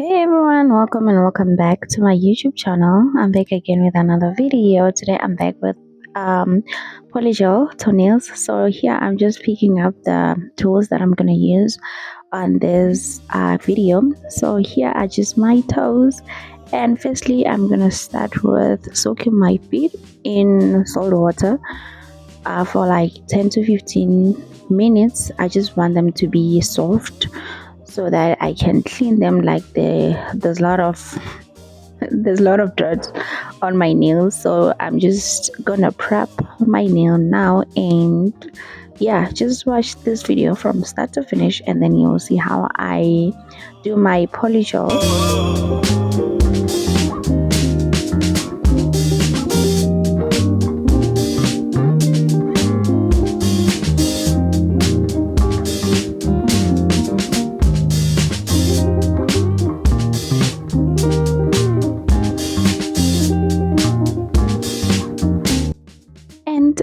Hey everyone, welcome and welcome back to my YouTube channel. I'm back again with another video. Today I'm back with polygel toenails. So here I'm just picking up the tools that I'm gonna use on this video. So here are just my toes, and firstly I'm gonna start with soaking my feet in salt water for like 10 to 15 minutes. I just want them to be soft so that I can clean them. Like there's a lot of dirt on my nails, so I'm just gonna prep my nail now. And yeah, just watch this video from start to finish and then you'll see how I do my polygel.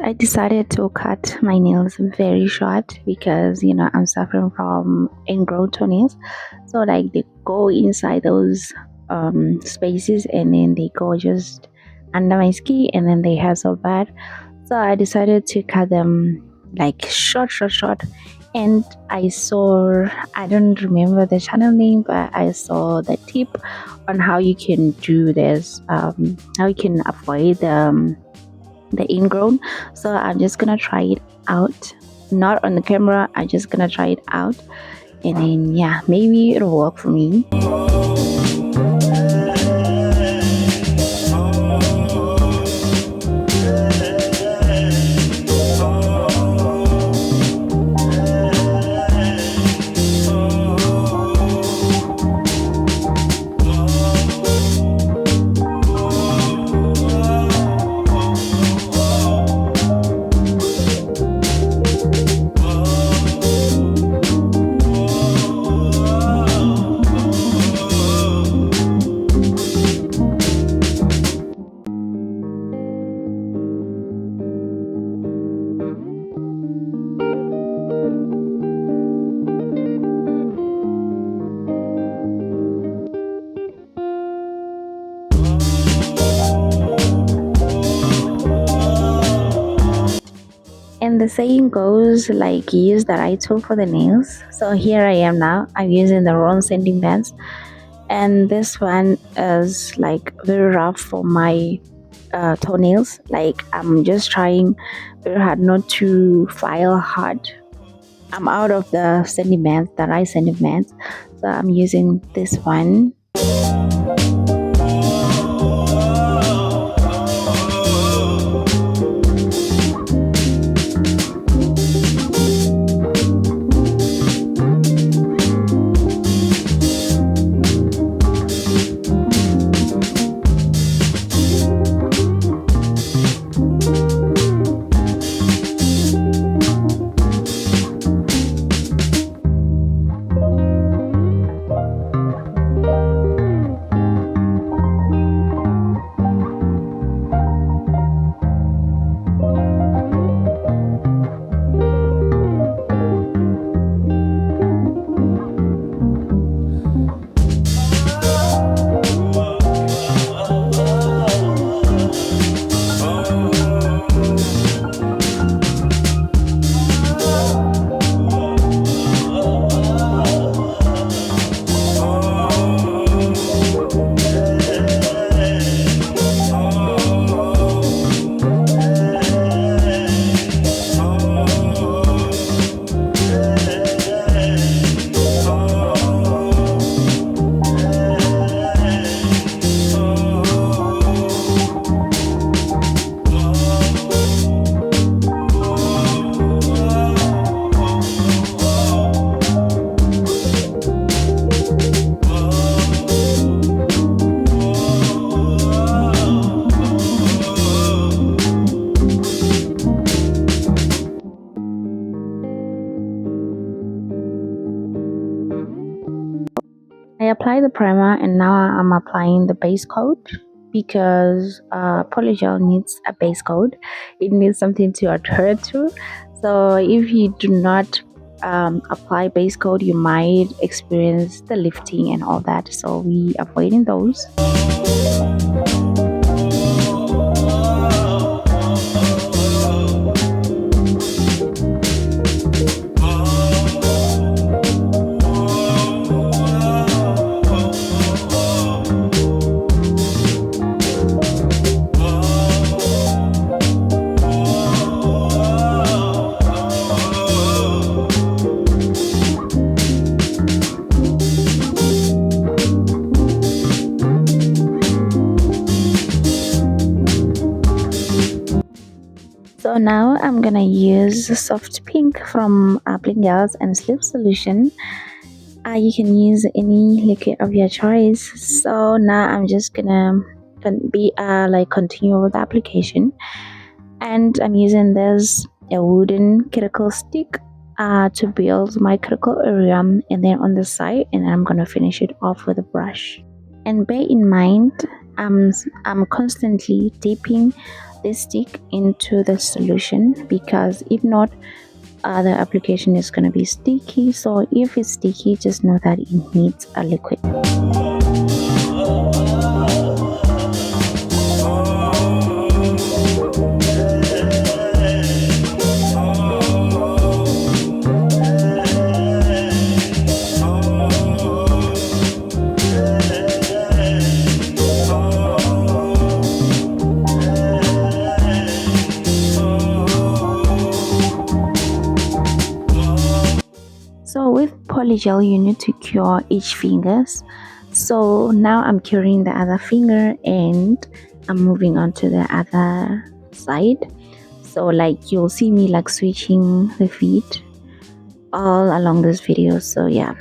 I decided to cut my nails very short because I'm suffering from ingrown toenails, so like they go inside those spaces and then they go just under my skin and then they hurt so bad. So I decided to cut them like short. And I don't remember the channel name, but I saw the tip on how you can do this, how you can avoid the ingrown. So I'm just gonna try it out, not on the camera. I'm just gonna try it out and then yeah, maybe it'll work for me. And the saying goes, like, use the right tool for the nails. So here I am now. I'm using the wrong sanding bands, and this one is like very rough for my toenails. Like I'm just trying very hard not to file hard. I'm out of the sanding bands, the right sanding bands, so I'm using this one. I apply the primer and now I'm applying the base coat because polygel needs a base coat. It needs something to adhere to. So if you do not apply base coat, you might experience the lifting and all that, so we avoiding those. So now I'm gonna use soft pink from Girls and Sleep Solution. You can use any liquid of your choice. So now I'm just gonna continue with the application, and I'm using this a wooden cuticle stick to build my cuticle area, and then on the side, and I'm gonna finish it off with a brush. And bear in mind, I'm constantly dipping this stick into the solution, because if not, the application is going to be sticky. So if it's sticky, just know that it needs a liquid. So with polygel, you need to cure each fingers. So now I'm curing the other finger and I'm moving on to the other side. So like you'll see me like switching the feet all along this video. So yeah.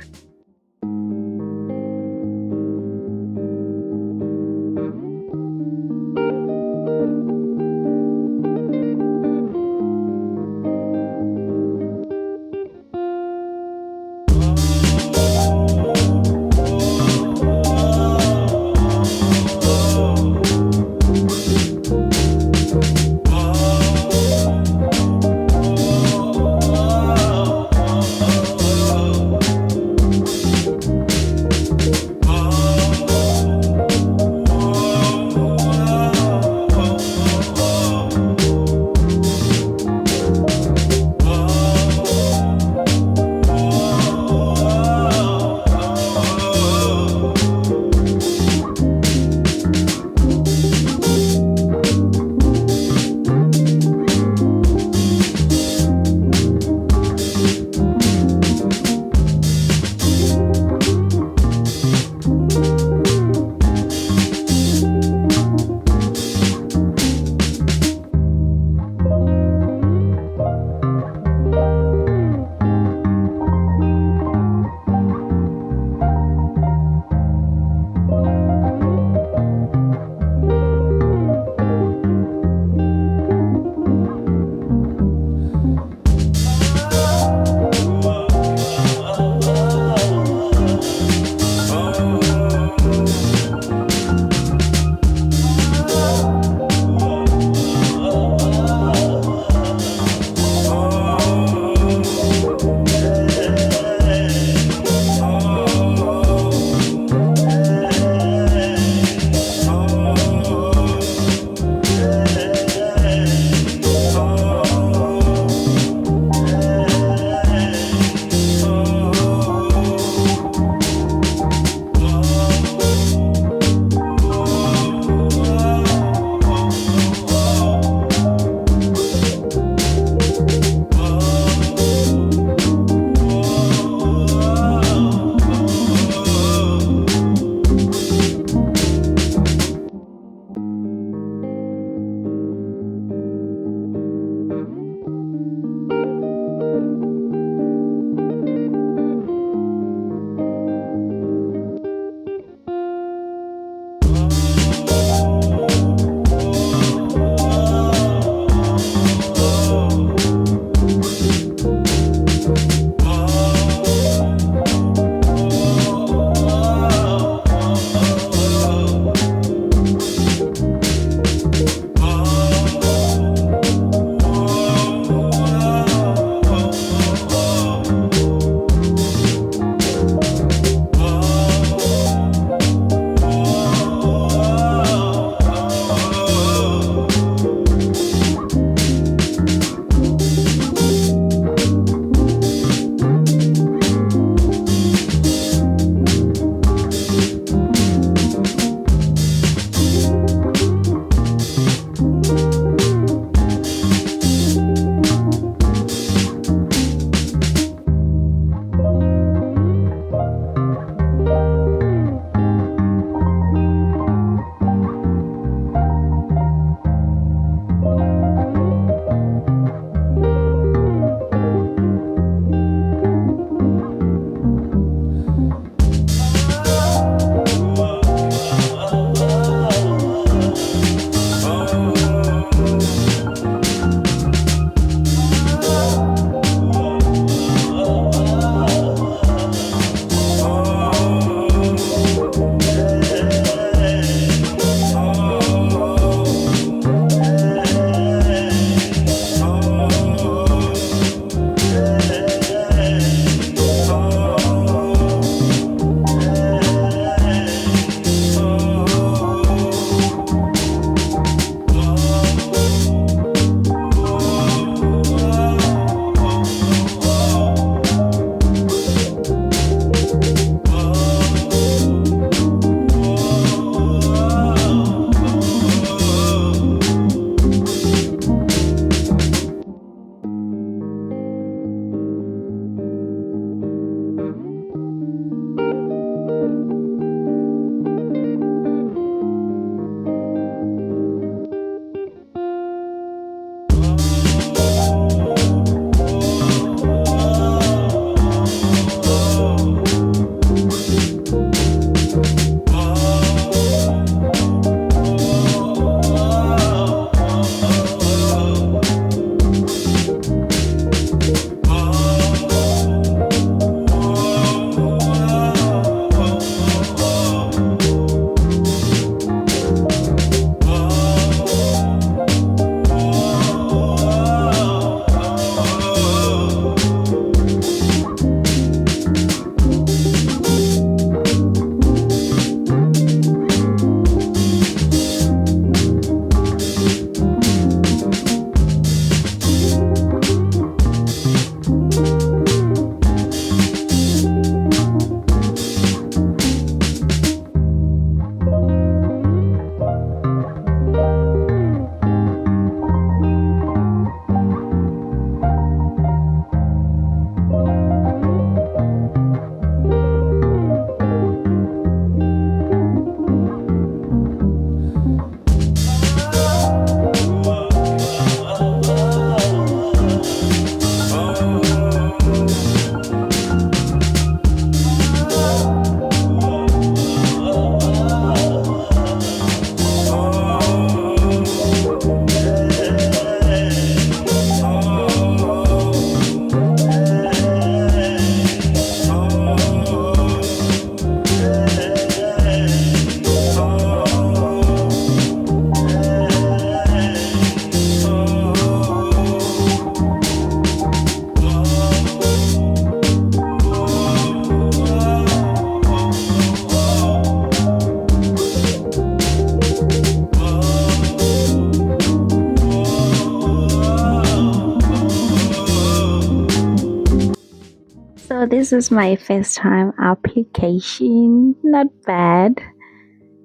So this is my first time application. Not bad.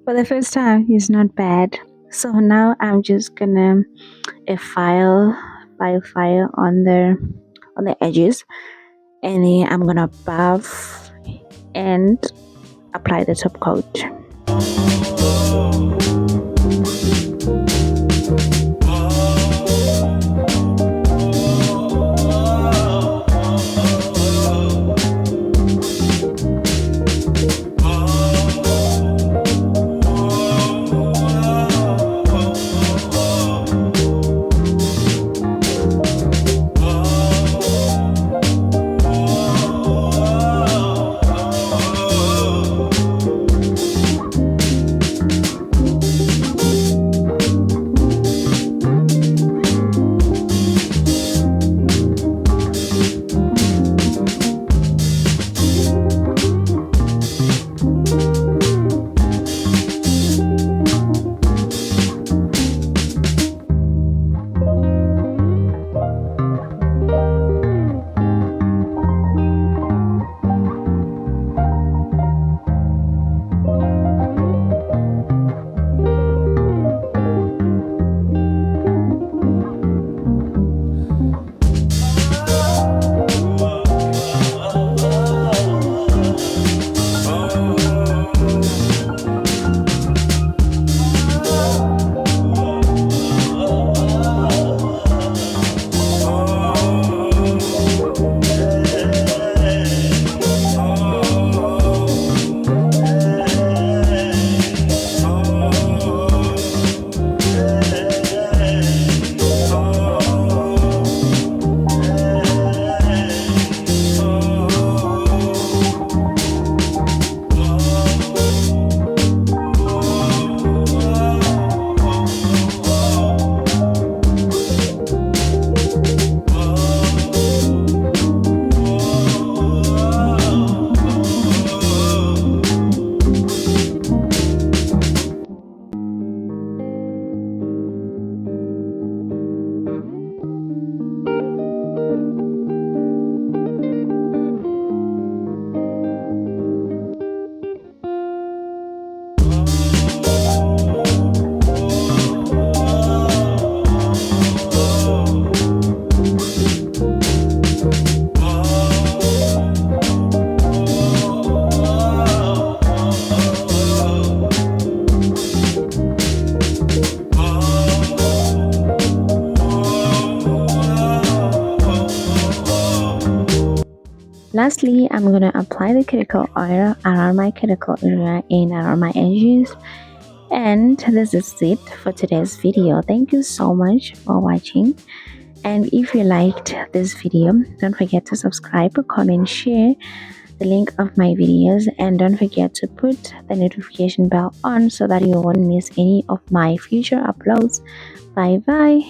For the first time, it's not bad. So now I'm just gonna file on the edges, and then I'm gonna buff and apply the top coat. Lastly, I'm gonna apply the cuticle oil around my cuticle area and around my edges. And this is it for today's video. Thank you so much for watching. And if you liked this video, don't forget to subscribe, comment, share the link of my videos, and don't forget to put the notification bell on so that you won't miss any of my future uploads. Bye bye.